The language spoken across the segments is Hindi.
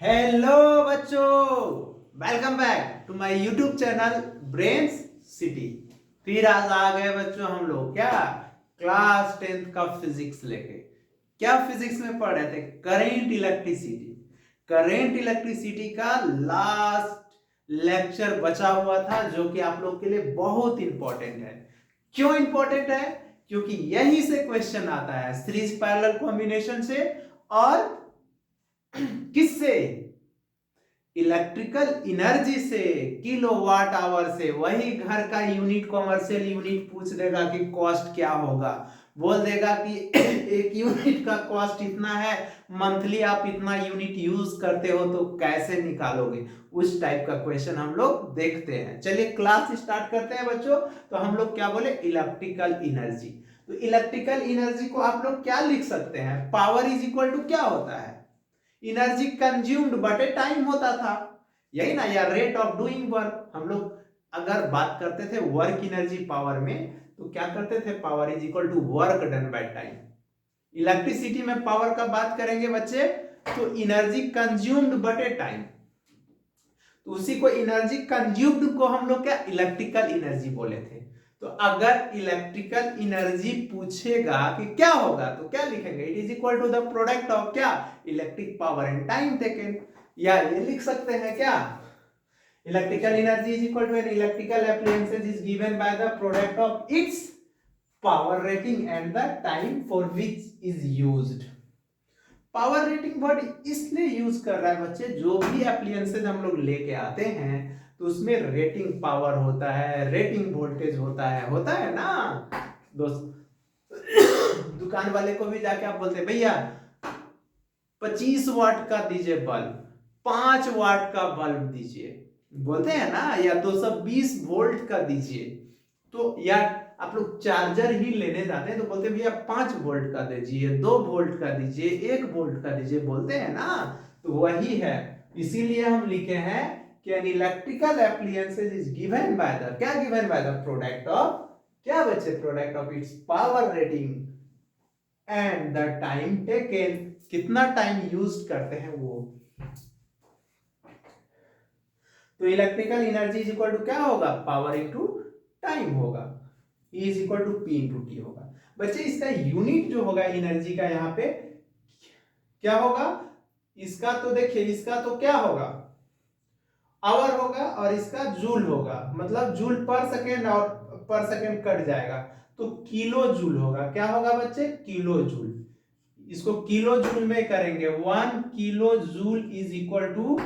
हेलो बच्चों, welcome back to my YouTube channel Brains City. फिर आज आ गए बच्चों हम लोग क्या क्लास 10th का फिजिक्स लेके। क्या फिजिक्स में पढ़ रहे थे? Current electricity. करेंट इलेक्ट्रिसिटी का लास्ट लेक्चर बचा हुआ था जो कि आप लोग के लिए बहुत इंपॉर्टेंट है। क्यों इंपॉर्टेंट है? क्योंकि यहीं से क्वेश्चन आता है सीरीज पैरेलल कॉम्बिनेशन से और किससे? इलेक्ट्रिकल एनर्जी से, किलोवाट आवर से। वही घर का यूनिट, कॉमर्शियल यूनिट पूछ देगा कि कॉस्ट क्या होगा। बोल देगा कि एक यूनिट का कॉस्ट इतना है, मंथली आप इतना यूनिट यूज करते हो तो कैसे निकालोगे। उस टाइप का क्वेश्चन हम लोग देखते हैं। चलिए क्लास स्टार्ट करते हैं बच्चों। तो हम लोग क्या बोले? Electrical energy. तो इलेक्ट्रिकल एनर्जी को आप लोग क्या लिख सकते हैं? पावर इज इक्वल टू क्या होता है? एनर्जी कंज्यूम्ड बटे टाइम होता था, यही ना, या रेट ऑफ डूइंग वर्क। हम लोग अगर बात करते थे वर्क एनर्जी पावर में तो क्या करते थे? Power is equal to work done by time. Electricity में पावर का बात करेंगे बच्चे तो एनर्जी कंज्यूम्ड बटे टाइम। तो उसी को एनर्जी कंज्यूम्ड को हम लोग क्या इलेक्ट्रिकल एनर्जी बोले थे। तो अगर इलेक्ट्रिकल एनर्जी पूछेगा कि क्या होगा तो क्या लिखेंगे? It is equal to the product of क्या electric power and time taken. या ये लिख सकते हैं क्या? Electrical energy is equal to an electrical appliances is given by the product of its power rating and the time for which is used. Power rating word इसलिए यूज कर रहा है बच्चे, जो भी एप्लियंसेज हम लोग लेके आते हैं तो उसमें रेटिंग पावर होता है, रेटिंग वोल्टेज होता है ना दोस्त। दुकान वाले को भी जाके आप बोलते हैं भैया 25 वाट का दीजिए बल्ब, 5 वाट का बल्ब दीजिए, बोलते हैं ना, या 220 वोल्ट का दीजिए। तो या आप लोग चार्जर ही लेने जाते हैं तो बोलते हैं भैया 5 वोल्ट का दीजिए, 2 वोल्ट का दीजिए, 1 वोल्ट का दीजिए, बोलते हैं ना। तो वही है, इसीलिए हम लिखे हैं कि an electrical appliances is given by the क्या, given by the product of क्या बच्चे? Product of its power rating and the time taken, कितना टाइम यूज करते हैं वो। तो electrical energy is equal to क्या होगा? पावर इनटू टाइम होगा। E is equal to P into T होगा। बच्चे इसका यूनिट जो होगा एनर्जी का यहाँ पे क्या होगा? इसका तो देखिए, इसका तो क्या होगा? आवर होगा और इसका जूल होगा, मतलब जूल पर सेकेंड और पर सेकेंड कट जाएगा तो किलो जूल होगा। क्या होगा बच्चे? Kilo joule. इसको किलो जूल में करेंगे, 1 kilo joule is equal to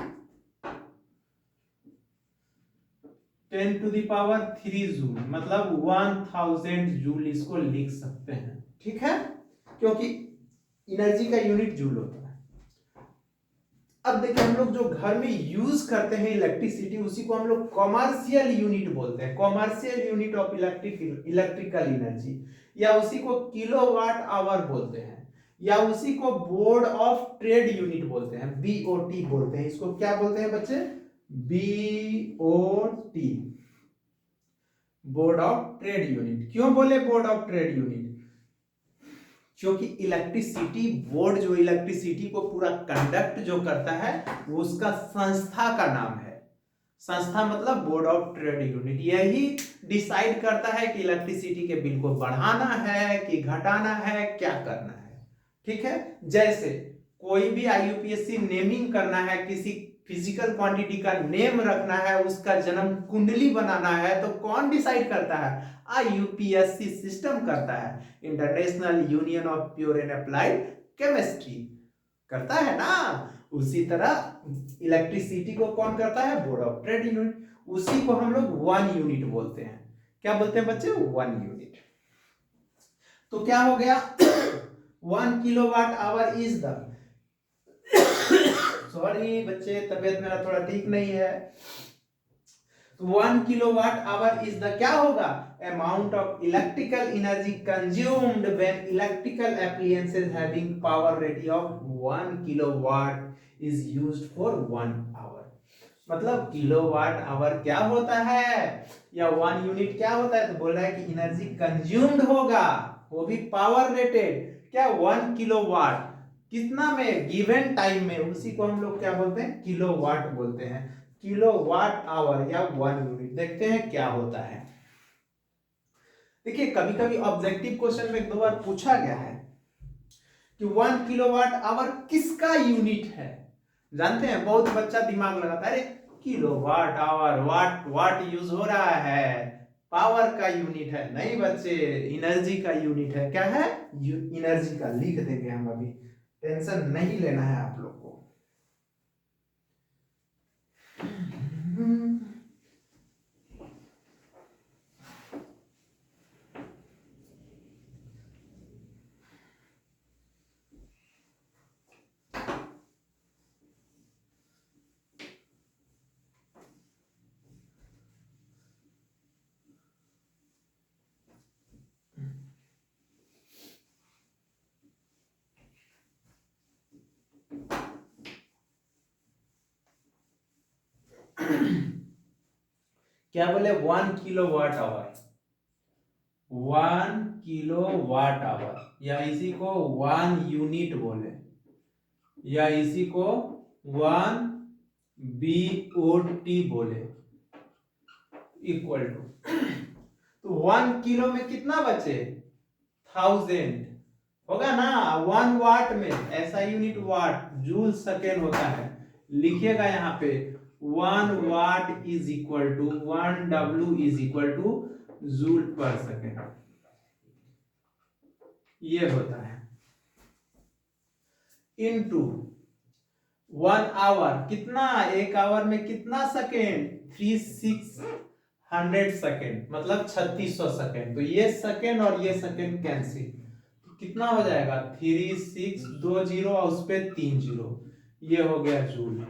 10 to the power 3 joule, मतलब 1000 जूल इसको लिख सकते हैं। ठीक है, क्योंकि एनर्जी का यूनिट जूल होता है। अब देखिए हम लोग जो घर में यूज करते हैं इलेक्ट्रिसिटी, उसी को हम लोग कॉमर्शियल यूनिट बोलते हैं, commercial unit of electrical energy, या उसी को किलोवाट आवर बोलते हैं, या उसी को बोर्ड ऑफ ट्रेड यूनिट बोलते हैं, बीओटी बोलते हैं। इसको क्या बोलते हैं बच्चे? BOT, board of trade unit. क्यों बोले बोर्ड ऑफ ट्रेड यूनिट? क्योंकि इलेक्ट्रिसिटी बोर्ड जो इलेक्ट्रिसिटी को पूरा कंडक्ट जो करता है वो उसका संस्था का नाम है। संस्था मतलब बोर्ड ऑफ ट्रेड यूनिट। यही डिसाइड करता है कि इलेक्ट्रिसिटी के बिल को बढ़ाना है कि घटाना है, क्या करना है। ठीक है, जैसे कोई भी आईयूपीएससी नेमिंग करना है, किसी फिजिकल क्वांटिटी का नेम रखना है, उसका जन्म कुंडली बनाना है, तो कौन डिसाइड करता है? आईयूपीएससी सिस्टम करता है, international union of pure and applied chemistry करता है ना। उसी तरह इलेक्ट्रिसिटी को कौन करता है? Board of trade unit. उसी को हम लोग 1 यूनिट बोलते हैं। क्या बोलते हैं बच्चे? 1 यूनिट। तो क्या हो गया? 1 kilowatt hour is the sorry बच्चे, तबियत मेरा थोड़ा ठीक नहीं है। 1 किलोवाट आवर इज द क्या होगा? Amount of electrical energy consumed when electrical appliances having power rating of 1 kilowatt is used for 1 hour. मतलब किलोवाट आवर क्या होता है या 1 यूनिट क्या होता है? तो बोल रहा है कि एनर्जी कंज्यूम्ड होगा, वो भी पावर रेटेड क्या, 1 किलोवाट। कितना में, गिवन टाइम में, उसी को हम लोग क्या बोलते हैं, किलोवाट बोलते हैं। किलोवाट आवर या 1 यूनिट। देखते हैं क्या होता है। देखिए कभी कभी ऑब्जेक्टिव क्वेश्चन में एक दो बार पूछा गया है कि 1 किलोवाट आवर किसका यूनिट है। जानते हैं, बहुत बच्चा दिमाग लगाता है, अरे किलोवाट आवर, वाट वाट यूज हो रहा है, पावर का यूनिट है। नहीं बच्चे, एनर्जी का यूनिट है। क्या है, एनर्जी का। लिख देंगे हम अभी, टेंशन नहीं लेना है आप लोग को। क्या बोले, 1 किलोवाट आवर, 1 किलोवाट आवर, या इसी को 1 यूनिट बोले, या इसी को 1 BOT बोले, इक्वल टू, तो 1 किलो में कितना बचे, 1000 होगा ना। 1 वाट में, ऐसा यूनिट वाट, जूल सेकेंड होता है। लिखिएगा यहाँ पे 1 watt is equal to 1 W is equal to joule per second. ये होता है इनटू 1 आवर, कितना, 1 आवर में कितना सेकेंड, 3600 सेकेंड, मतलब 3600 सेकेंड। तो ये सेकेंड और ये सेकेंड कैंसिल, तो कितना हो जाएगा, 3620 और उस पे 3 जीरो, ये हो गया जूल।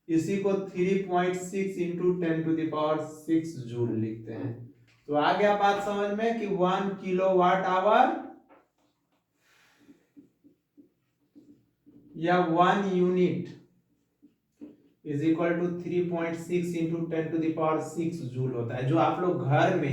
इसी को 3.6 इंटू 10⁶ जूल लिखते हैं। तो आ गया बात समझ में कि 1 किलोवाट आवर या 1 unit is equal to 3.6 into 10⁶ joule होता है। जो आप लोग घर में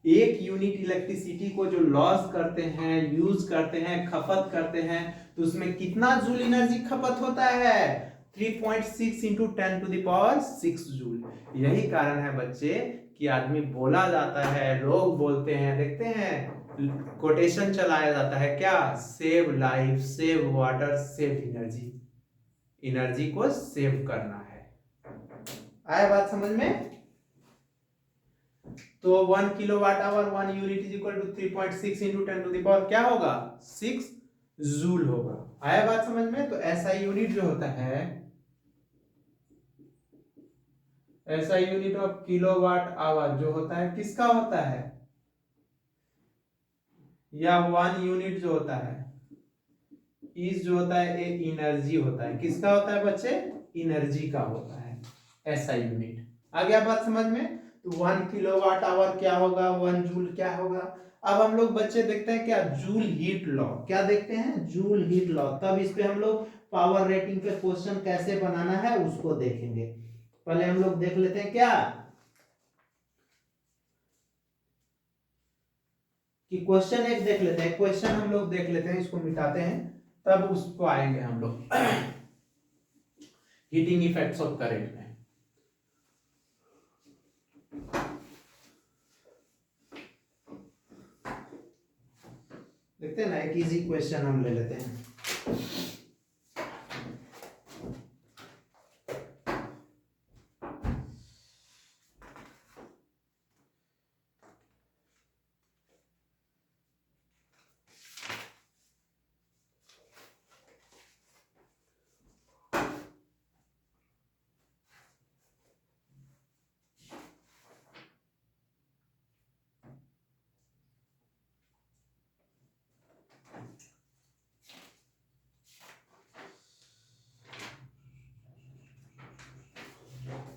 1 यूनिट इलेक्ट्रिसिटी को जो लॉस करते हैं, यूज करते हैं, खपत करते हैं, तो उसमें कितना जूल एनर्जी खपत होता है, 3.6 इंटू 10⁶ जूल। यही कारण है बच्चे कि आदमी बोला जाता है, लोग बोलते हैं, देखते हैं कोटेशन चलाया जाता है, क्या, save life, save water, save energy. Energy को सेव करना है। आया बात समझ में। तो 1 kilowatt hour 1 unit is equal to 3.6 into 10⁶ क्या होगा, 6 जूल होगा। आया बात समझ में। तो ऐसा यूनिट जो होता है, ऐसा यूनिट ऑफ किलोवाट आवर जो होता है, किसका होता है, या 1 यूनिट जो होता है, इस जो होता है ये एनर्जी होता है। किसका होता है बच्चे, एनर्जी का होता है ऐसा यूनिट। आ गया बात समझ में। तो 1 किलोवाट आवर क्या होगा, 1 जूल क्या होगा। अब हम लोग बच्चे देखते हैं क्या, जूल हीट लॉ। क्या देखते हैं, जूल हीट लॉ। तब इस पे हम लोग पावर रेटिंग पे क्वेश्चन कैसे बनाना है उसको देखेंगे। पहले हम लोग देख लेते हैं क्या, कि क्वेश्चन एक देख लेते हैं, क्वेश्चन हम लोग देख लेते हैं, इसको मिटाते हैं, तब उसको आएंगे हम लोग हीटिंग इफेक्ट्स ऑफ करंट में। देखते हैं ना, एक इजी क्वेश्चन हम ले लेते हैं।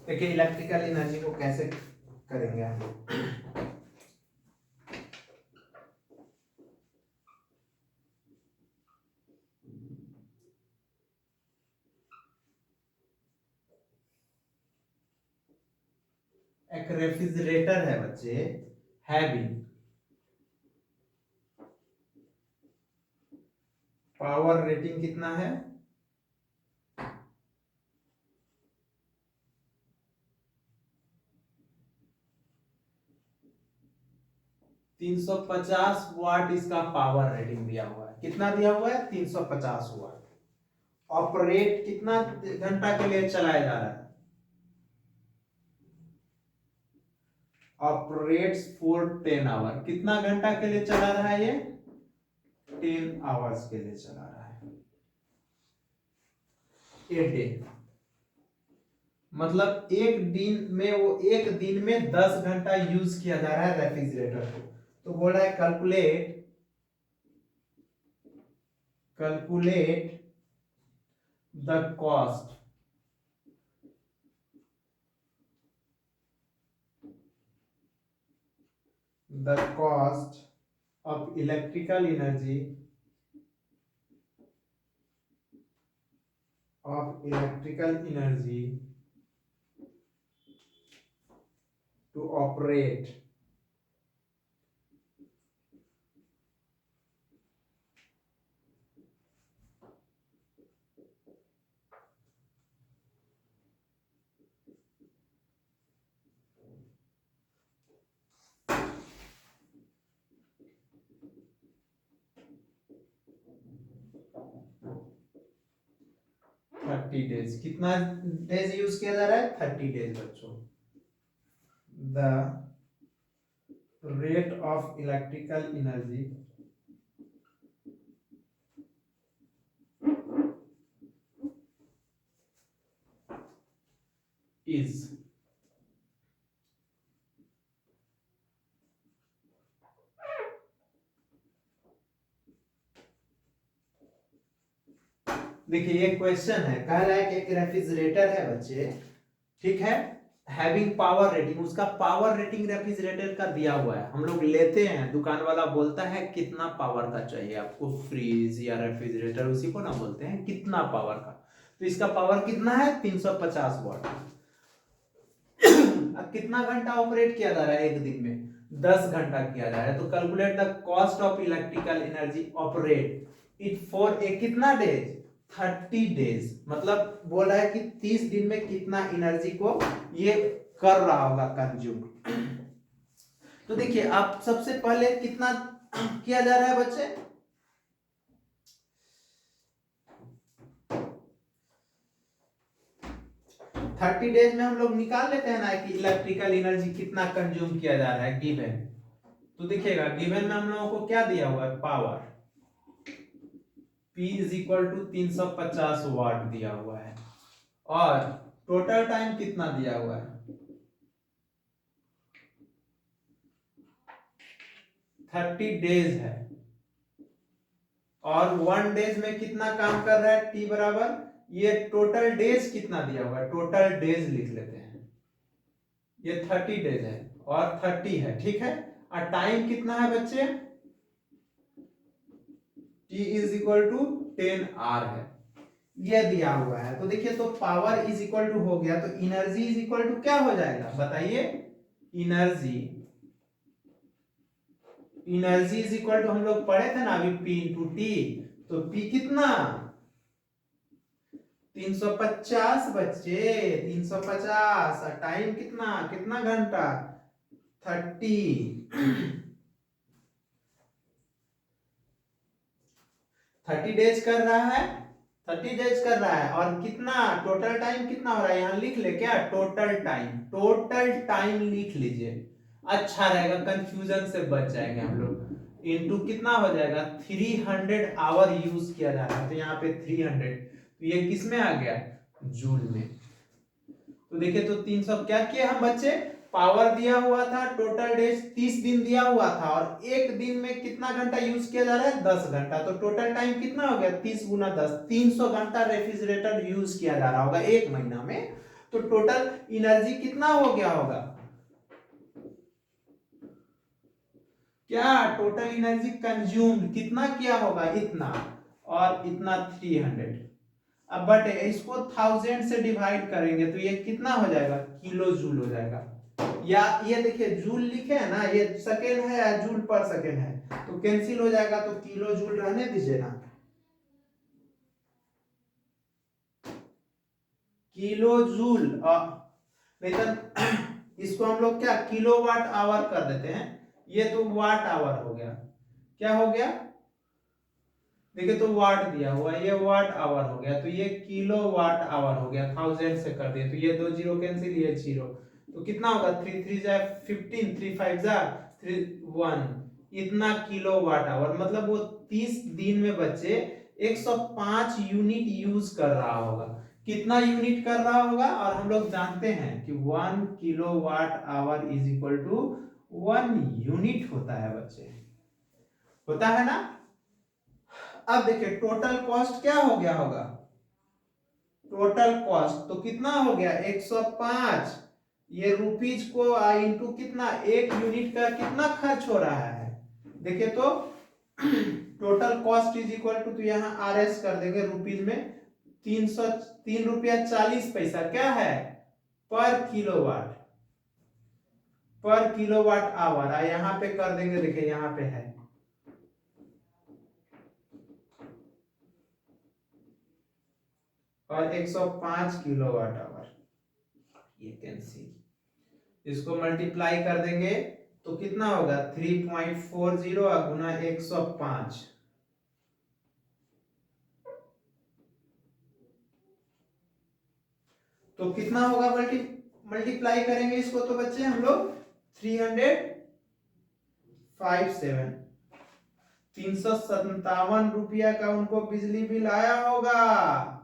देखिए इलेक्ट्रिकल एनर्जी को कैसे करेंगे हम लोग। एक रेफ्रिजरेटर है बच्चे, हैविंग पावर रेटिंग कितना है? 350 वाट इसका पावर रेटिंग दिया हुआ है। कितना दिया हुआ है? 350 वाट। ऑपरेट कितना घंटा के लिए चलाया जा रहा है? Operates for 10 hour. कितना घंटा के लिए चला रहा है ये? 10 आवर्स के लिए चला रहा है। ए डे मतलब एक दिन में, वो एक दिन में 10 घंटा यूज किया जा रहा है रेफ्रिजरेटर को। तो बोल रहा है calculate the cost of electrical energy to operate thirty days. कितना डेज यूज किया जा रहा है? 30 डेज बच्चों। The rate of electrical energy is देखिए ये क्वेश्चन है, कह रहा है कि एक रेफ्रिजरेटर है बच्चे, ठीक है, हैविंग पावर रेटिंग, उसका पावर रेटिंग रेफ्रिजरेटर का दिया हुआ है। हम लोग लेते हैं, दुकान वाला बोलता है कितना पावर का चाहिए आपको फ्रिज या रेफ्रिजरेटर, उसी को ना बोलते हैं कितना पावर का। तो इसका पावर कितना है? 350 वाट। अब कितना घंटा ऑपरेट किया जा रहा है एक दिन में? 10 घंटा किया जा रहा है। तो calculate the cost of electrical energy operate it for a कितना डेज? 30 डेज। मतलब बोल रहा है कि 30 दिन में कितना एनर्जी को ये कर रहा होगा कंज्यूम। तो देखिए आप सबसे पहले कितना किया जा रहा है बच्चे? 30 डेज में हम लोग निकाल लेते हैं ना कि इलेक्ट्रिकल एनर्जी कितना कंज्यूम किया जा रहा है गिवन। तो देखिएगा गिवन में हम लोगों को क्या दिया हुआ है? Power P is equal to 350 watt दिया हुआ है, और टोटल टाइम कितना दिया हुआ है? 30 डेज है, और 1 डेज में कितना काम कर रहा है? T बराबर, ये टोटल डेज कितना दिया हुआ है? टोटल डेज लिख लेते हैं, ये 30 डेज है और 30 है, ठीक है। और टाइम कितना है बच्चे? T is equal to 10 R है, ये दिया हुआ है। तो देखिए तो पावर इज इक्वल टू हो गया, तो एनर्जी इज इक्वल टू क्या हो जाएगा बताइए? एनर्जी इज इक्वल टू, हम लोग पढ़े थे ना अभी, P इंटू टी। तो P कितना? 350 बच्चे, 350। और टाइम कितना? कितना घंटा? 30। 30 डेज कर रहा है, 30 डेज कर रहा है, और कितना टोटल टाइम कितना हो रहा है? यहां लिख ले क्या? टोटल टाइम लिख लीजिए, अच्छा रहेगा, कंफ्यूजन से बच जाएंगे हम लोग। इनटू कितना हो जाएगा? 300 आवर यूज किया जा रहा है, तो यहाँ पे 300, तो ये किस में आ गया? जूल में। तो देखिए तो 300 क्या किया हम बच्चे? पावर दिया हुआ था, टोटल डेज 30 दिन दिया हुआ था, और एक दिन में कितना घंटा यूज किया जा रहा है? 10 घंटा। तो टोटल टाइम कितना हो गया? 30 गुना 10, 300 घंटा रेफ्रिजरेटर यूज किया जा रहा होगा एक महीना में। तो टोटल एनर्जी कितना हो गया होगा? क्या टोटल एनर्जी कंज्यूम कितना किया होगा? इतना, और इतना 300। अब बट इसको 1000 से डिवाइड करेंगे तो ये कितना हो जाएगा? किलो जूल हो जाएगा। या ये देखिए जूल लिखे है ना, ये सेकेंड है या जूल पर सेकेंड है, तो कैंसिल हो जाएगा, तो किलो जूल रहने दीजिए ना। किलो जूल, नहीं तो इसको हम लोग क्या किलोवाट आवर कर देते हैं, ये तो वाट आवर हो गया, क्या हो गया देखिए, तो वाट दिया हुआ, ये वाट आवर हो गया, तो ये किलो वाट आवर हो गया, 1000 से कर दिए तो ये 2 जीरो कैंसिल, ये जीरो, तो कितना होगा 3 3 जा 15, 3 5 जा 3 1, इतना किलो वाट आवर, मतलब वो 30 दिन में बच्चे 105 यूनिट यूज कर रहा होगा। कितना यूनिट कर रहा होगा, और हम लोग जानते हैं कि 1 kilo watt hour is equal to 1 unit होता है बच्चे, होता है ना। अब देखिए टोटल कॉस्ट क्या हो गया होगा, टोटल कॉस्ट तो कितना हो गया 105, ये रुपीज को इंटू कितना, एक यूनिट का कितना खर्च हो रहा है, देखिए तो total cost is equal to, तो यहाँ आर एस कर देंगे रुपीज में, 303 रुपया 40 पैसा क्या है पर किलोवाट, पर किलोवाट आवर, यहाँ पे कर देंगे, देखिए यहाँ पे है और 105 किलोवाट आवर, ये कैंसिल, इसको मल्टीप्लाई कर देंगे तो कितना होगा 3.40 गुना 105, तो कितना होगा, मल्टीप्लाई करेंगे इसको तो बच्चे हम लोग 357, 357 रुपया का उनको बिजली बिल आया होगा,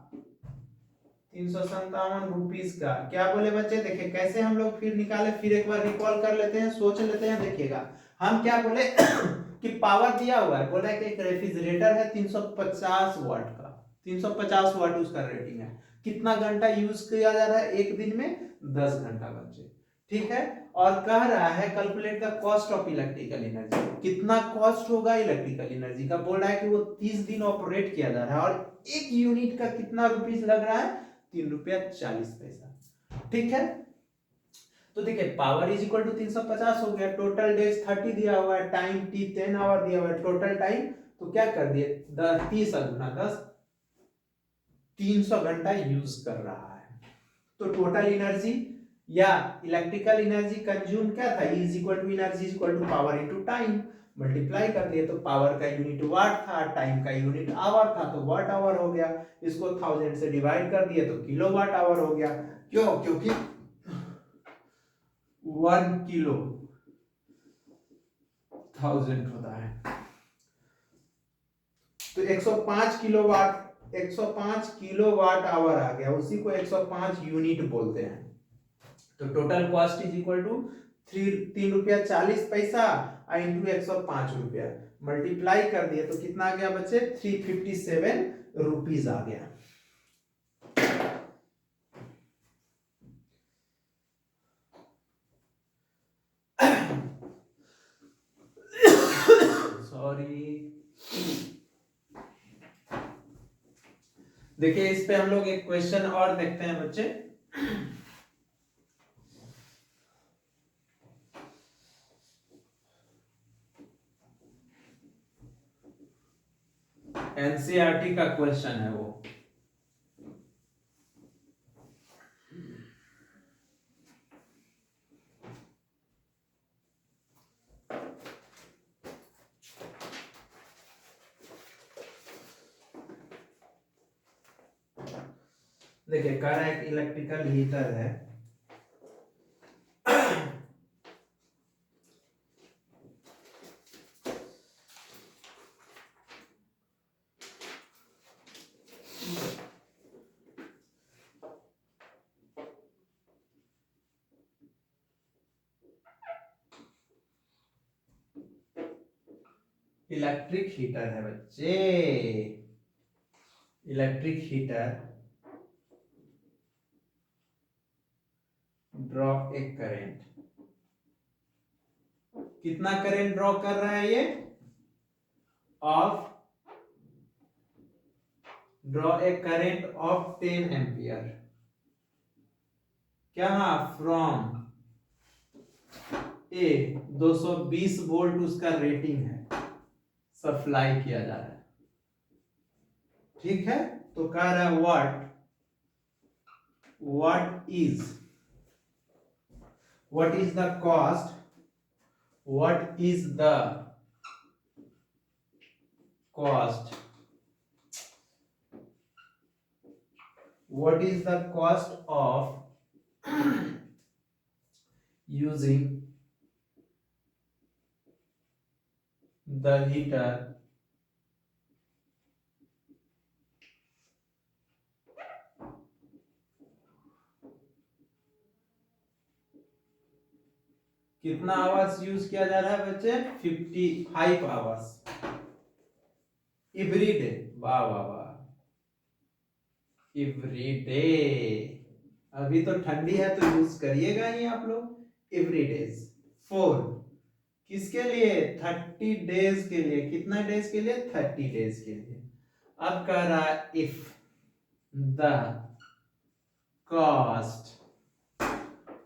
357 रुपीज का, क्या बोले बच्चे, देखिए कैसे हम लोग फिर निकाले, फिर एक बार रिकॉल कर लेते हैं, सोच लेते हैं, देखिएगा हम क्या बोले कि पावर दिया हुआ है, बोल रहा है कि एक रेफ्रिजरेटर है 350 वाट का, 350 वाट उसका रेटिंग है, कितना घंटा यूज किया जा रहा है एक दिन में, 10 घंटा बच्चे, ठीक है, और कह रहा है calculate the cost of electrical energy, कितना कॉस्ट होगा इलेक्ट्रिकल एनर्जी का, बोल रहा है कि वो 30 दिन ऑपरेट किया जा रहा है और एक यूनिट का कितना रुपीस लग रहा है, 3 रुपया 40 पैसा, ठीक है। तो देखिए पावर इज इक्वल टू 350 हो गया, टोटल डेज 30 दिया हुआ है, टाइम टी 10 आवर दिया हुआ है, टोटल टाइम तो क्या कर दिए 30 गुना 10, 300 घंटा यूज कर रहा है, तो टोटल एनर्जी या इलेक्ट्रिकल एनर्जी कंज्यूम क्या था, is equal to energy is equal to power into time, multiply कर दिए तो पावर का यूनिट वाट था, टाइम का यूनिट आवर था, तो वाट आवर हो गया, इसको 1000 से डिवाइड कर दिए तो किलो वाट आवर हो गया, क्यों, क्योंकि 1 किलो 1000 होता है, तो 105 किलोवाट, 105 किलोवाट आवर आ गया, उसी को 105 यूनिट बोलते हैं, तो total cost is equal to 3 रुपया 40 पैसा इंटू 105 रुपया, मल्टीप्लाई कर दिए तो कितना आ गया बच्चे 357 रुपीज आ गया। सॉरी, देखिए इस पे हम लोग एक क्वेश्चन और देखते हैं बच्चे, एनसीईआरटी का क्वेश्चन है वो, देखिए कह रहा है कि इलेक्ट्रिकल हीटर है, इलेक्ट्रिक हीटर है बच्चे, इलेक्ट्रिक हीटर ड्रॉ एक करंट, कितना करंट ड्रॉ कर रहा है ये, of draw a current of 10 ampere, क्या फ्रॉम ए 220 वोल्ट उसका रेटिंग है, सप्लाई किया जा रहा है, ठीक है, तो कह रहा है what is the cost, what is the cost, what is the cost of using the heater कितना आवर्स यूज किया जा रहा है बच्चे 55 आवर्स एवरी डे। वाह वाह वाह, एवरी डे। अभी तो ठंडी है तो यूज करिएगा ही आप लोग एवरी डेज। 4 किसके लिए 30 डेज के लिए, कितना डेज के लिए 30 डेज के लिए। अब कह रहा है if the cost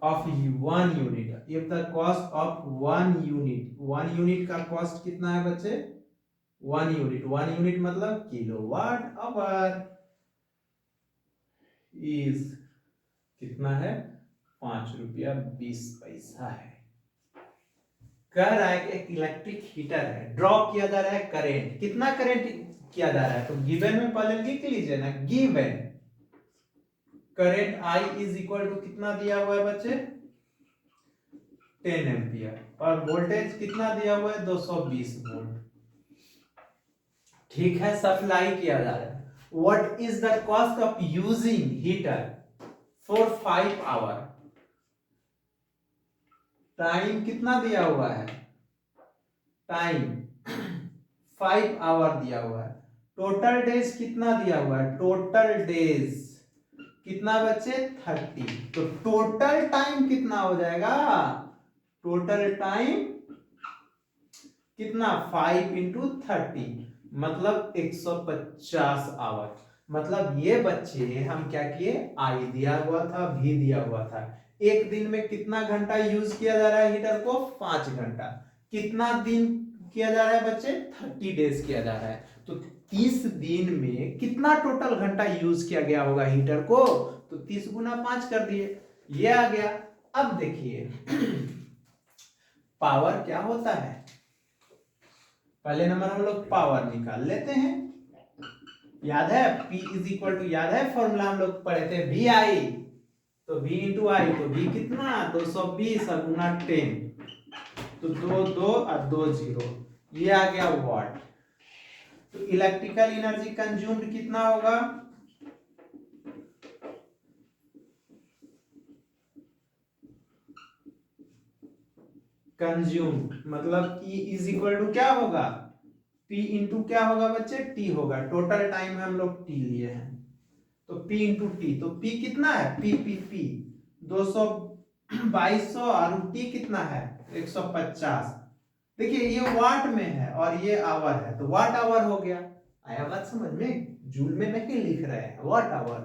of 1 unit, if the cost of 1 unit, 1 unit का कॉस्ट कितना है बच्चे 1 यूनिट, 1 यूनिट मतलब किलोवाट आवर इज कितना है 5 रुपया 20 पैसा है। कह रहा है कि एक इलेक्ट्रिक हीटर है, ड्रॉ किया जा रहा है करंट, कितना करंट किया जा रहा है, तो गिवन में पहले लिख लीजिए ना, given current I is equal to कितना दिया हुआ है बच्चे 10 एम्पियर, और वोल्टेज कितना दिया हुआ है 220 वोल्ट। ठीक है, सप्लाई किया जा रहा है। What is the cost of using heater for 5 hour, time कितना दिया हुआ है, टाइम 5 आवर दिया हुआ है। टोटल डेज कितना दिया हुआ है, टोटल डेज कितना बच्चे 30, तो टोटल टाइम कितना हो जाएगा, टोटल टाइम कितना 5 इंटू 30 मतलब 150 आवर। मतलब ये बच्चे हम क्या किए, आई दिया हुआ था, भी दिया हुआ था, एक दिन में कितना घंटा यूज किया जा रहा है हीटर को 5 घंटा, कितना दिन किया जा रहा है बच्चे 30 डेज किया जा रहा है, तो 30 दिन में कितना टोटल घंटा यूज किया गया होगा हीटर को, तो 30 गुना 5 कर दिए, ये आ गया। अब देखिए पावर क्या होता है, पहले नंबर हम लोग पावर निकाल लेते हैं। याद है P इज इक्वल टू, याद है फॉर्मूला हम लोग पढ़े थे वी आई, तो V इंटू आई, तो V कितना 220 और गुना 10, तो 2 2 और 2 0, ये आ गया वाट। तो इलेक्ट्रिकल एनर्जी कंज्यूम्ड कितना होगा, कंज्यूम्ड मतलब E इज इक्वल टू क्या होगा P इंटू क्या होगा बच्चे T होगा, टोटल टाइम हम लोग T लिए हैं, तो P इंटू T, तो P कितना है P 2200 और T कितना है 150। देखिए ये वाट में है और ये आवर है, तो वाट आवर हो गया। आया बात समझ में, जूल में नहीं लिख रहे हैं, वाट आवर।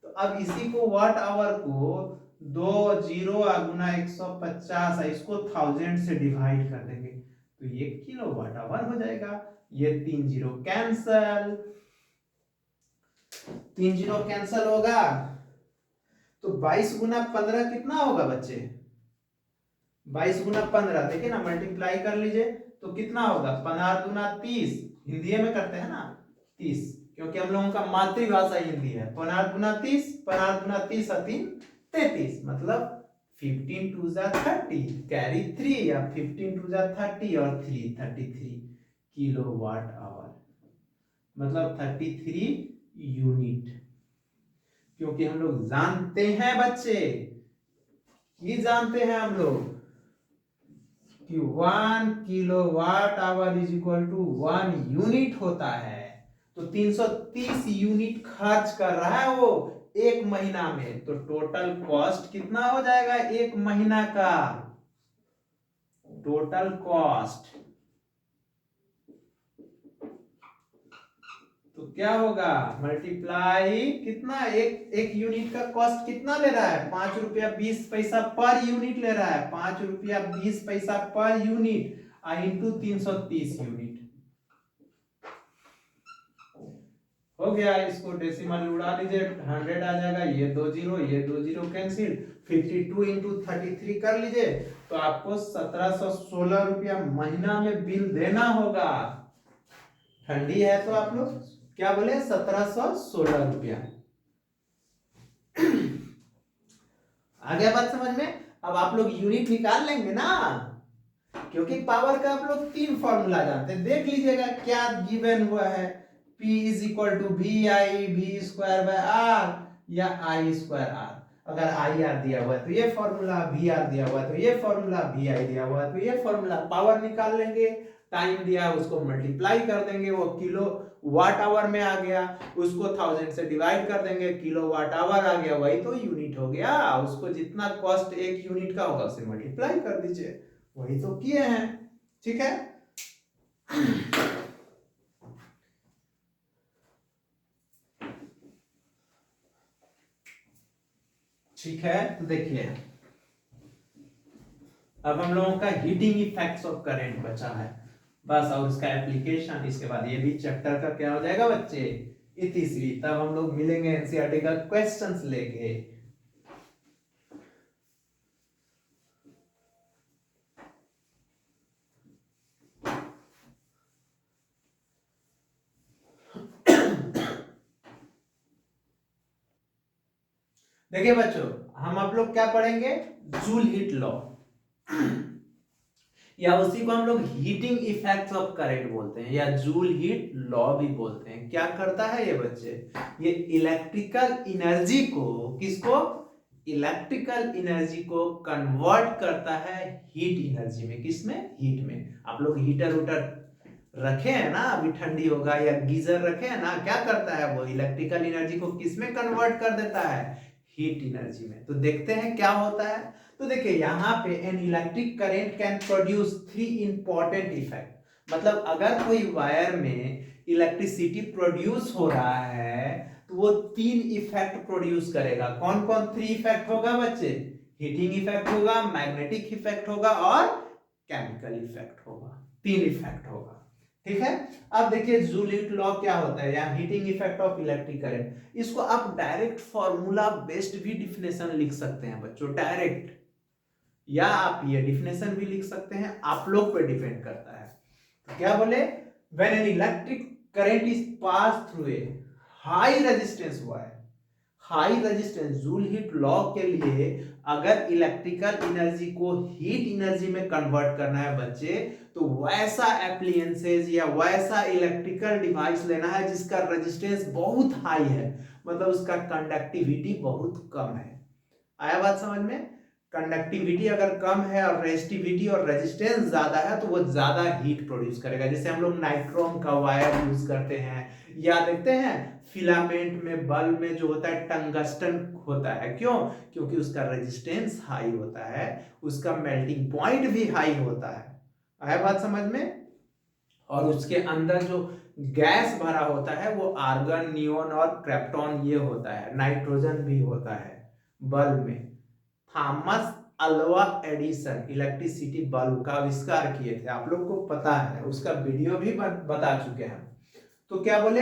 तो अब इसी को वाट आवर को 2 0 गुना 150, इसको 1000 से डिवाइड कर देंगे तो ये किलो वाट आवर हो जाएगा। ये 3 0 कैंसल, 3 0 कैंसल होगा, तो 22 गुना 15 कितना होगा बच्चे 22 गुना 15, देखिए ना मल्टीप्लाई कर लीजिए तो कितना होगा 15 गुना 30, हिंदी में करते हैं ना 30, क्योंकि हम लोगों का मातृभाषा हिंदी है। 15 गुना 30, 15 गुना 30 और 3 33, मतलब 15 टू जा 30 कैरी 3, या 15 टू जा 30 और 3 33 किलो वाट आवर, मतलब 33 यूनिट। क्योंकि हम लोग जानते हैं बच्चे, ये जानते हैं हम लोग कि 1 kilowatt hour is equal to 1 unit होता है, तो 330 यूनिट खर्च कर रहा है वो एक महीना में, तो टोटल कॉस्ट कितना हो जाएगा एक महीना का, टोटल कॉस्ट तो क्या होगा मल्टीप्लाई कितना, एक यूनिट का कॉस्ट कितना ले रहा है 5 रुपया 20 पैसा पर यूनिट ले रहा है, 5 रुपया 20 पैसा पर यूनिट इंटू 330 यूनिट, हो गया, इसको डेसिमल उड़ा दीजिए, 100 आ जाएगा, ये 2 जीरो कैंसिल, 52 इंटू 33 कर लीजिए, तो आपको 1716 रुपया महीना में बिल देना होगा। ठंडी है तो आप लोग क्या बोले, 1716 रुपया। आ गया बात समझ में? अब आप लोग यूनिट निकाल लेंगे ना, क्योंकि पावर का आप लोग 3 फॉर्मूला जानते हैं, देख लीजिएगा क्या गिवन हुआ है। P is equal to V I V square by R या आई स्क्वायर आर। अगर आई आर दिया हुआ है तो ये फॉर्मूला, वी आर दिया हुआ है तो ये फॉर्मूला, वी आई दिया हुआ है तो ये फॉर्मूला। पावर निकाल लेंगे, टाइम दिया उसको मल्टीप्लाई कर देंगे, वो किलो वाट आवर में आ गया, उसको 1000 से डिवाइड कर देंगे, किलो वाट आवर आ गया, वही तो यूनिट हो गया। उसको जितना कॉस्ट एक यूनिट का होगा उसे मल्टीप्लाई कर दीजिए, वही तो किए हैं। ठीक है, ठीक है। तो देखिए अब हम लोगों का हीटिंग इफेक्ट्स ऑफ करंट बचा है बस, और उसका एप्लीकेशन, इसके बाद ये भी चैप्टर का क्या हो जाएगा बच्चे, इतिश्री। तब हम लोग मिलेंगे एनसीईआरटी का क्वेश्चंस लेके। देखिए बच्चों, हम आप लोग क्या पढ़ेंगे, जूल हीट लॉ, या उसी को हम लोग हीटिंग इफेक्ट्स ऑफ करंट बोलते हैं, या जूल हीट लॉ भी बोलते हैं। क्या करता है ये बच्चे, ये इलेक्ट्रिकल एनर्जी को, किसको, इलेक्ट्रिकल एनर्जी को कन्वर्ट करता है हीट एनर्जी में। किसमें, हीट में। आप लोग हीटर उटर रखे हैं ना, अभी ठंडी होगा, या गीजर रखे हैं ना, क्या करता है वो, इलेक्ट्रिकल एनर्जी को किसमें कन्वर्ट कर देता है, हीट एनर्जी में। तो देखते हैं क्या होता है। तो देखिए यहाँ पे an electric current can produce 3 important effect. मतलब अगर कोई वायर में इलेक्ट्रिसिटी प्रोड्यूस हो रहा है तो वो 3 इफेक्ट प्रोड्यूस करेगा। कौन कौन 3 इफेक्ट होगा बच्चे, हीटिंग इफेक्ट होगा, मैग्नेटिक इफेक्ट होगा और केमिकल इफेक्ट होगा। 3 इफेक्ट होगा। ठीक है, अब देखिए जूल हीट लॉ क्या होता है, या heating effect of electric current. इसको आप डायरेक्ट फॉर्मूला बेस्ड भी डिफिनेशन लिख सकते हैं बच्चों, डायरेक्ट, या आप ये डिफिनेशन भी लिख सकते हैं, आप लोग पे डिपेंड करता है। तो क्या बोले, when an electric current is pass through a high resistance wire, high resistance, joule heat law के लिए अगर इलेक्ट्रिकल एनर्जी को हीट एनर्जी में कन्वर्ट करना है बच्चे, तो वैसा एप्लियंसेस या वैसा इलेक्ट्रिकल डिवाइस लेना है जिसका रेजिस्टेंस बहुत हाई है, मतलब उसका कंडक्टिविटी बहुत कम है। आया बात समझ में? कंडक्टिविटी अगर कम है और रेजिस्टिविटी और रेजिस्टेंस ज्यादा है तो वो ज्यादा हीट प्रोड्यूस करेगा। जैसे हम लोग नाइक्रोम का वायर यूज करते हैं, या देखते हैं फिलामेंट में, बल्ब में जो होता है टंगस्टन होता है। क्यों? क्योंकि उसका रेजिस्टेंस हाई होता है, उसका मेल्टिंग पॉइंट भी हाई होता है। आया बात समझ में? और उसके अंदर जो गैस भरा होता है वो आर्गन, नियोन और क्रेप्टॉन ये होता है, नाइट्रोजन भी होता है बल्ब में। Thomas Alva Edison electricity bulb का आविष्कार किए थे, आप लोग को पता है, उसका वीडियो भी बता चुके हैं। तो क्या बोले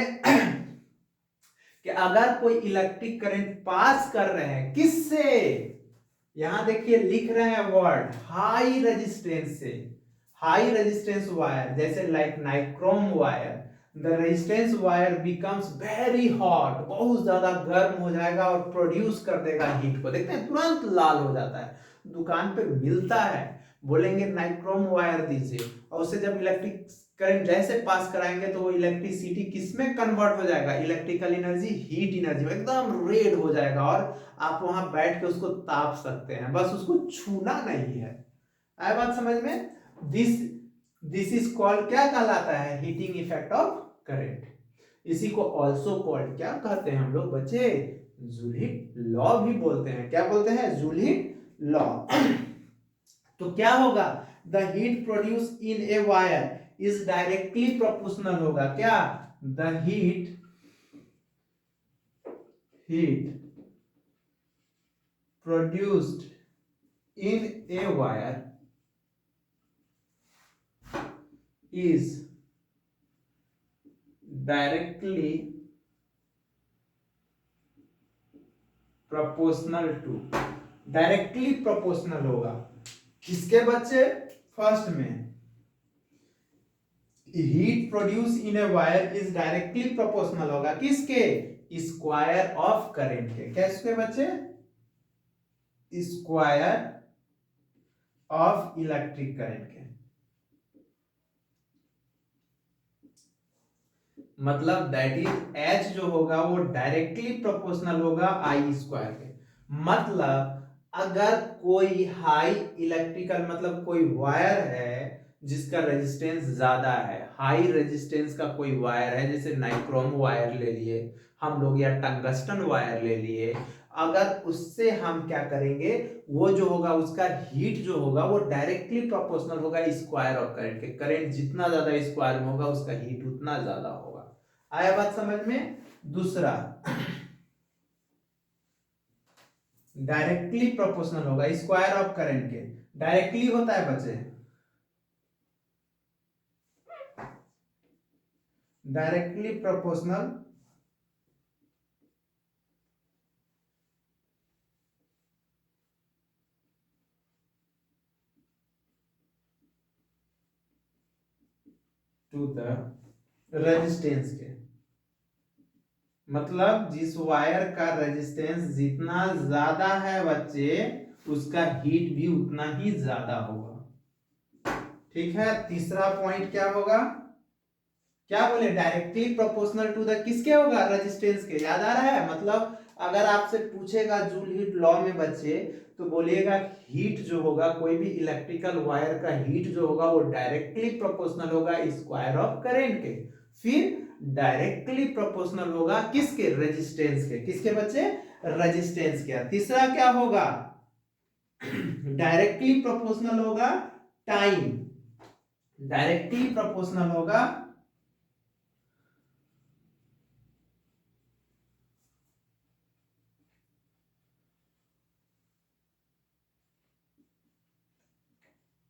कि अगर कोई इलेक्ट्रिक करंट पास कर रहे हैं, किससे, यहां देखिए लिख रहे हैं वर्ड, हाई रेजिस्टेंस से, हाई रेजिस्टेंस वायर, जैसे like nichrome wire, the resistance wire becomes very hot, बहुत ज्यादा गर्म हो जाएगा और प्रोड्यूस कर देगा हीट को। देखते हैं तुरंत लाल हो जाता है, दुकान पे मिलता है, बोलेंगे नाइक्रोम वायर दीजिए, और उससे जब इलेक्ट्रिक करंट जैसे पास कराएंगे तो वो इलेक्ट्रिसिटी किसमें कन्वर्ट हो जाएगा, इलेक्ट्रिकल एनर्जी हीट एनर्जी में, एकदम रेड हो जाएगा, और आप वहां बैठ के उसको ताप सकते हैं, बस उसको छूना नहीं है। आया बात समझ में? दिस दिस इज कॉल्ड, क्या कहलाता है, हीटिंग इफेक्ट ऑफ करंट। इसी को ऑल्सो कॉल्ड क्या कहते हैं हम लोग बच्चे, जूल हीट लॉ भी बोलते हैं। क्या बोलते हैं, जूल हीट लॉ। तो क्या होगा, the heat produce in a wire is directly proportional होगा, क्या, the heat produced in a wire is directly proportional to, directly proportional होगा किसके बच्चे? फर्स्ट में heat produce in a wire is directly proportional होगा किसके? स्क्वायर ऑफ करंट के। कैसे बच्चे? स्क्वायर ऑफ इलेक्ट्रिक करंट के। मतलब दैट इज एच जो होगा वो डायरेक्टली प्रोपोर्शनल होगा आई स्क्वायर के। मतलब अगर कोई हाई इलेक्ट्रिकल मतलब कोई वायर है जिसका रेजिस्टेंस ज्यादा है, हाई रेजिस्टेंस का कोई वायर है, जैसे नाइक्रोम वायर ले लिए हम लोग या टंगस्टन वायर ले लिए, अगर उससे हम क्या करेंगे, वो जो होगा उसका हीट जो होगा वो डायरेक्टली प्रोपोर्शनल होगा स्क्वायर ऑफ करंट के। करंट जितना ज्यादा स्क्वायर में होगा उसका हीट उतना ज्यादा होगा। आया बात समझ में? दूसरा डायरेक्टली प्रोपोर्शनल होगा स्क्वायर ऑफ करंट के। डायरेक्टली होता है बच्चे, directly proportional to the resistance के। मतलब जिस वायर का रेजिस्टेंस जितना ज्यादा है बच्चे उसका हीट भी उतना ही ज्यादा होगा। ठीक है। तीसरा पॉइंट क्या होगा? क्या बोले? डायरेक्टली प्रोपोर्शनल टू द किसके होगा? रेजिस्टेंस के। याद आ रहा है? मतलब अगर आपसे पूछेगा जूल हीट लॉ में बच्चे तो बोलिएगा हीट जो होगा कोई भी इलेक्ट्रिकल वायर का हीट जो होगा वो डायरेक्टली प्रोपोर्शनल होगा स्क्वायर ऑफ करंट के। फिर डायरेक्टली प्रोपोर्शनल होगा किसके? रेजिस्टेंस के। किसके बच्चे? रेजिस्टेंस के। तीसरा क्या होगा? डायरेक्टली प्रोपोर्शनल होगा टाइम, डायरेक्टली प्रोपोर्शनल होगा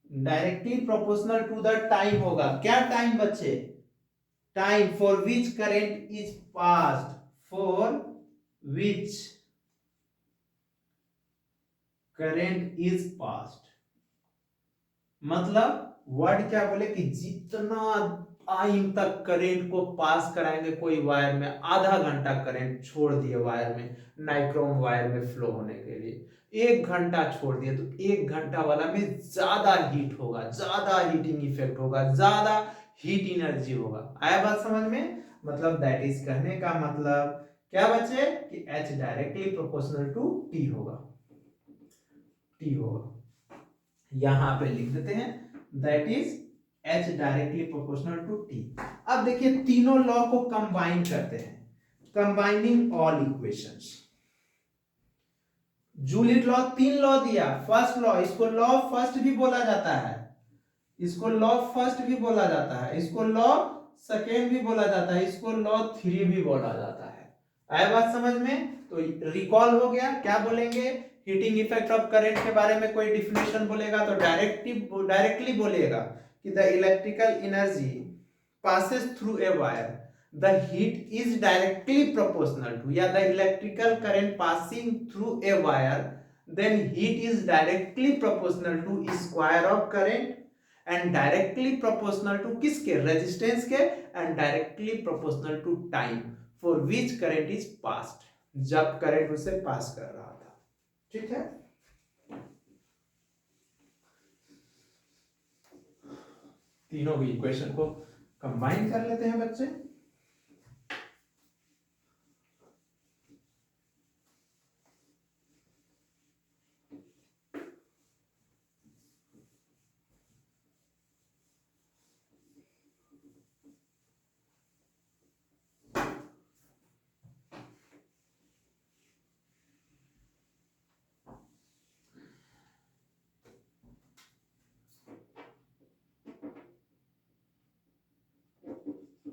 directly proportional to the time होगा। क्या टाइम बच्चे? Time for which current is passed, for which current is passed. मतलब वर्ड क्या बोले कि जितना टाइम तक करंट को पास कराएंगे कोई वायर में, आधा घंटा करंट छोड़ दिए वायर में, नाइक्रोम वायर में फ्लो होने के लिए 1 घंटा छोड़ दिए तो 1 घंटा वाला में ज्यादा हीट होगा, ज्यादा हीटिंग इफेक्ट होगा, ज्यादा हीट एनर्जी होगा। आया बात समझ में? मतलब दैट इज कहने का मतलब क्या बच्चे कि H directly proportional to T होगा, T होगा। यहां पे लिख देते हैं that is H directly proportional to T। अब देखिए तीनों लॉ को कंबाइन करते हैं, combining all equations. Joule heat law 3 law दिया। फर्स्ट लॉ, इसको लॉ फर्स्ट भी बोला जाता है, इसको लॉ फर्स्ट भी बोला जाता है, इसको लॉ सेकेंड भी बोला जाता है, इसको लॉ 3 भी बोला जाता है। आया बात समझ में? तो रिकॉल हो गया। क्या बोलेंगे? हीटिंग इफेक्ट ऑफ करंट के बारे में कोई डिफिनेशन बोलेगा तो डायरेक्टली बोलेगा कि the electrical energy passes through a wire, the heat is directly proportional to, या the electrical current passing through a wire, then heat is directly proportional to square of current and directly proportional to किसके? रेजिस्टेंस के and directly proportional to time for which current is passed, जब करंट उसे पास कर रहा था। ठीक है। तीनों की इक्वेशन को कंबाइन कर लेते हैं बच्चे।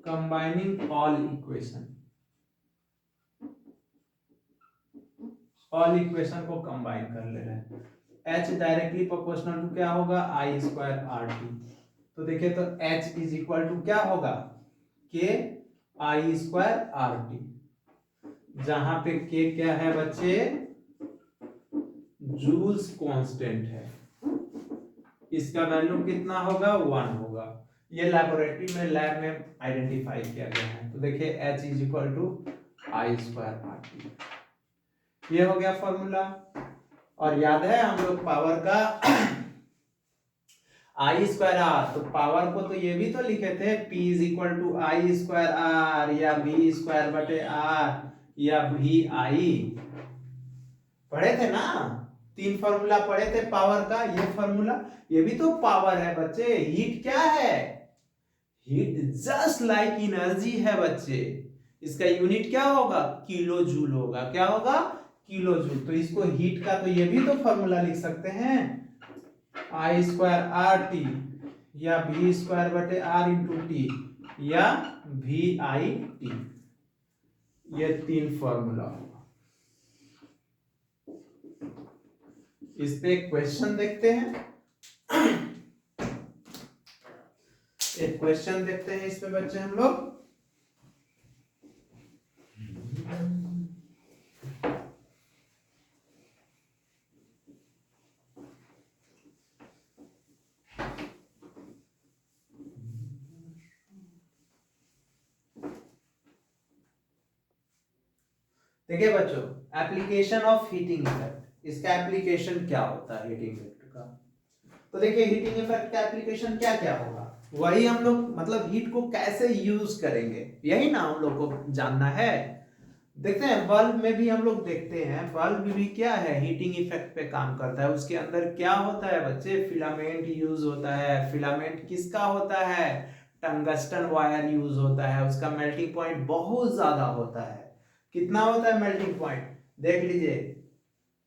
Combining all equation, all equation को कंबाइन कर ले रहे हैं। H डायरेक्टली प्रोपोर्शनल टू क्या होगा? आई स्क्वायर आर टी। तो देखिए तो H इज इक्वल टू क्या होगा? के आई स्क्वायर आर टी, जहां पे के क्या है बच्चे? जूल्स कांस्टेंट है, इसका वैल्यू कितना होगा 1 होगा। ये लैबोरेटरी में लैब में आइडेंटिफाई किया गया है। तो देखिए H is equal to I square R T, ये हो गया फॉर्मूला। और याद है हम लोग पावर का आई स्क्वायर आर, तो पावर को तो ये भी तो लिखे थे P is equal to I square R या V स्क्वायर बटे आर या भी आई, पढ़े थे ना, 3 फॉर्मूला पढ़े थे पावर का। ये फॉर्मूला, ये भी तो पावर है बच्चे। हीट क्या है? हीट जस्ट लाइक एनर्जी है बच्चे। इसका यूनिट क्या होगा? किलो जूल होगा। क्या होगा? Kilo joule. तो इसको हीट का तो ये भी तो फॉर्मूला लिख सकते हैं, आई स्क्वायर आर टी या भी स्क्वायर बटे आर इंटू टी या भी आई टी। ये 3 फॉर्मूला होगा। इस पे एक क्वेश्चन देखते हैं, एक क्वेश्चन देखते हैं इस पे बच्चे हम लोग। देखिए बच्चों, एप्लीकेशन ऑफ हीटिंग इफेक्ट, इसका एप्लीकेशन क्या होता है हीटिंग इफेक्ट का? तो देखिए हीटिंग इफेक्ट का एप्लीकेशन क्या क्या होगा, वही हम लोग मतलब हीट को कैसे यूज करेंगे, यही ना हम लोग को जानना है। देखते हैं बल्ब में भी हम लोग देखते हैं, बल्ब भी क्या है, हीटिंग इफेक्ट पे काम करता है। उसके अंदर क्या होता है बच्चे? फिलामेंट यूज होता है। फिलामेंट किसका होता है? टंगस्टन वायर यूज होता है। उसका मेल्टिंग पॉइंट बहुत ज्यादा होता है। कितना होता है मेल्टिंग पॉइंट? देख लीजिए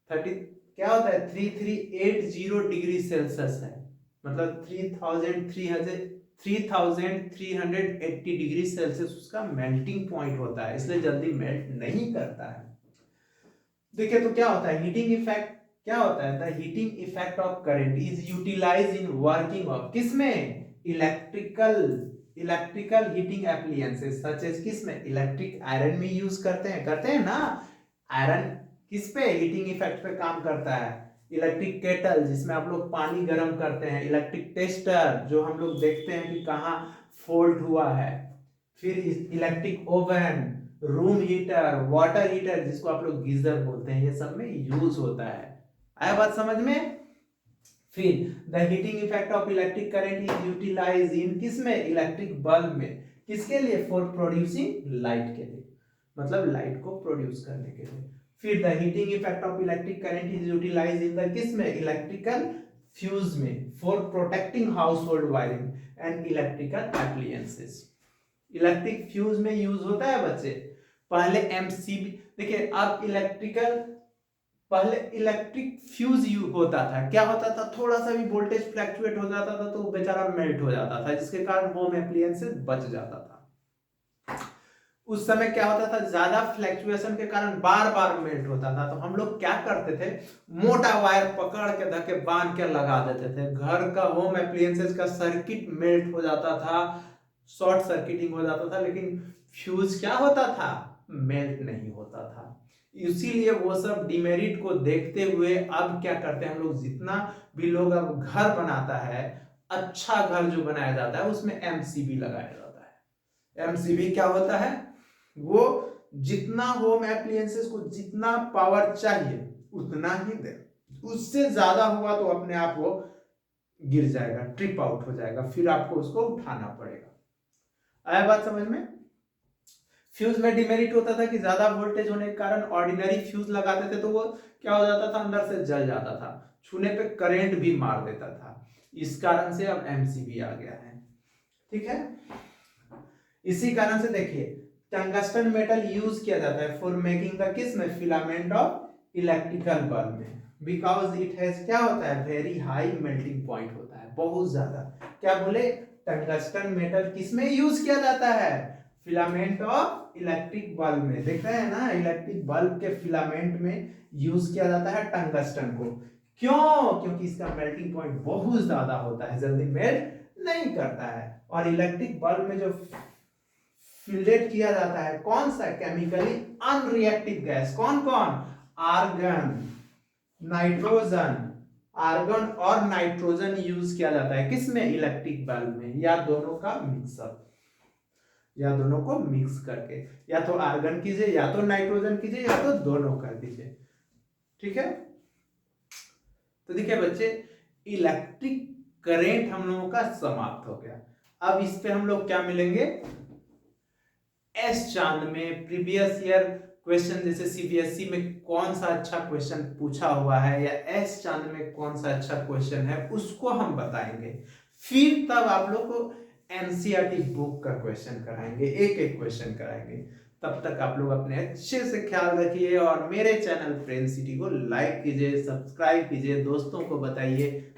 30, क्या होता है 3380 डिग्री सेल्सियस है, मतलब 3380 डिग्री सेल्सियस उसका मेल्टिंग पॉइंट होता है, इसलिए जल्दी मेल्ट नहीं करता है। देखिए तो क्या होता है हीटिंग इफेक्ट, क्या होता है? The heating effect of current is utilized in working of, किसमें? Electrical heating appliances such as, किसमें? इलेक्ट्रिक आयरन में यूज करते हैं ना। आयरन किस पे हीटिंग इफेक्ट पे काम करता है? इलेक्ट्रिक केटल जिसमें आप लोग पानी गर्म करते हैं, इलेक्ट्रिक टेस्टर जो हम लोग देखते हैं कि कहाँ फॉल्ट हुआ है, फिर electric oven, room heater, water heater जिसको आप लोग गीजर बोलते हैं, ये सब में यूज होता है। आया बात समझ में? फिर the heating effect of electric current is utilize in, किसमें? इलेक्ट्रिक बल्ब में। किसके लिए? फॉर प्रोड्यूसिंग लाइट के लिए, मतलब लाइट को प्रोड्यूस करने के लिए। फिर the heating effect of electric current is utilize in the, किसमें? इलेक्ट्रिकल फ्यूज में, for protecting household wiring and electrical appliances. Electric fuse में यूज होता है बच्चे। पहले एमसीबी, देखिए अब इलेक्ट्रिकल, पहले इलेक्ट्रिक फ्यूज होता था, क्या होता था? थोड़ा सा भी वोल्टेज फ्लक्चुएट हो जाता था तो बेचारा मेल्ट हो जाता था, जिसके कारण होम एप्लियंसेस बच जाता था। उस समय क्या होता था? ज्यादा फ्लक्चुएशन के कारण बार बार मेल्ट होता था, तो हम लोग क्या करते थे? मोटा वायर पकड़ के धके बांध के लगा देते थे। घर का होम एप्लियंसेस का सर्किट मेल्ट हो जाता था, शॉर्ट सर्किटिंग हो जाता था, लेकिन फ्यूज क्या होता था? मेल्ट नहीं होता था। इसीलिए वो सब डिमेरिट को देखते हुए अब क्या करते हैं हम लोग, जितना भी लोग अब घर बनाता है, अच्छा घर जो बनाया जाता है उसमें एमसीबी लगाया जाता है। एमसीबी क्या होता है? वो जितना होम एप्लियंसेस को जितना पावर चाहिए उतना ही दे, उससे ज्यादा हुआ तो अपने आप वो गिर जाएगा, ट्रिप आउट हो जाएगा, फिर आपको उसको उठाना पड़ेगा। आया बात समझ में? फ्यूज में डिमेरिट होता था कि ज्यादा वोल्टेज होने के कारण ऑर्डिनरी फ्यूज लगाते थे तो वो क्या हो जाता था? अंदर से जल जाता था, छूने पे करंट भी मार देता था। इस कारण से अब एमसीबी आ गया है, ठीक है। इसी कारण से देखिए टंगस्टन मेटल यूज किया जाता है फॉर मेकिंग द, किसमें? फिलामेंट ऑफ इलेक्ट्रिकल बल्ब में, बिकॉज इट हैज, क्या होता है? वेरी हाई मेल्टिंग पॉइंट होता है, बहुत ज्यादा। क्या बोले? टंगस्टन मेटल किसमें यूज किया जाता है? फिलामेंट ऑफ इलेक्ट्रिक बल्ब में। देखते हैं ना इलेक्ट्रिक बल्ब के फिलामेंट में यूज किया जाता है टंगस्टन को। क्यों? क्योंकि इसका मेल्टिंग पॉइंट बहुत ज्यादा होता है, जल्दी मेल्ट नहीं करता है। और इलेक्ट्रिक बल्ब में जो फिल्ट्रेट किया जाता है कौन सा? Chemically unreactive gas. कौन कौन? आर्गन, नाइट्रोजन, आर्गन और नाइट्रोजन यूज किया जाता है किसमें, इलेक्ट्रिक बल्ब में, या दोनों का मिक्सअप, या दोनों को मिक्स करके, या तो आर्गन कीजिए या तो नाइट्रोजन कीजिए या तो दोनों कर दीजिए। ठीक है, तो देखिए बच्चे, इलेक्ट्रिक करंट हम लोगों का समाप्त हो गया। अब इस पे हम लोग क्या मिलेंगे, एस चांद में प्रीवियस ईयर क्वेश्चन, जैसे सीबीएसई में कौन सा अच्छा क्वेश्चन पूछा हुआ है या एस चांद में कौन सा अच्छा क्वेश्चन है उसको हम बताएंगे। फिर तब आप लोग को एनसीईआरटी बुक का क्वेश्चन कराएंगे, एक एक क्वेश्चन कराएंगे। तब तक आप लोग अपने अच्छे से ख्याल रखिए और मेरे चैनल फ्रेंड सिटी को लाइक कीजिए, सब्सक्राइब कीजिए, दोस्तों को बताइए।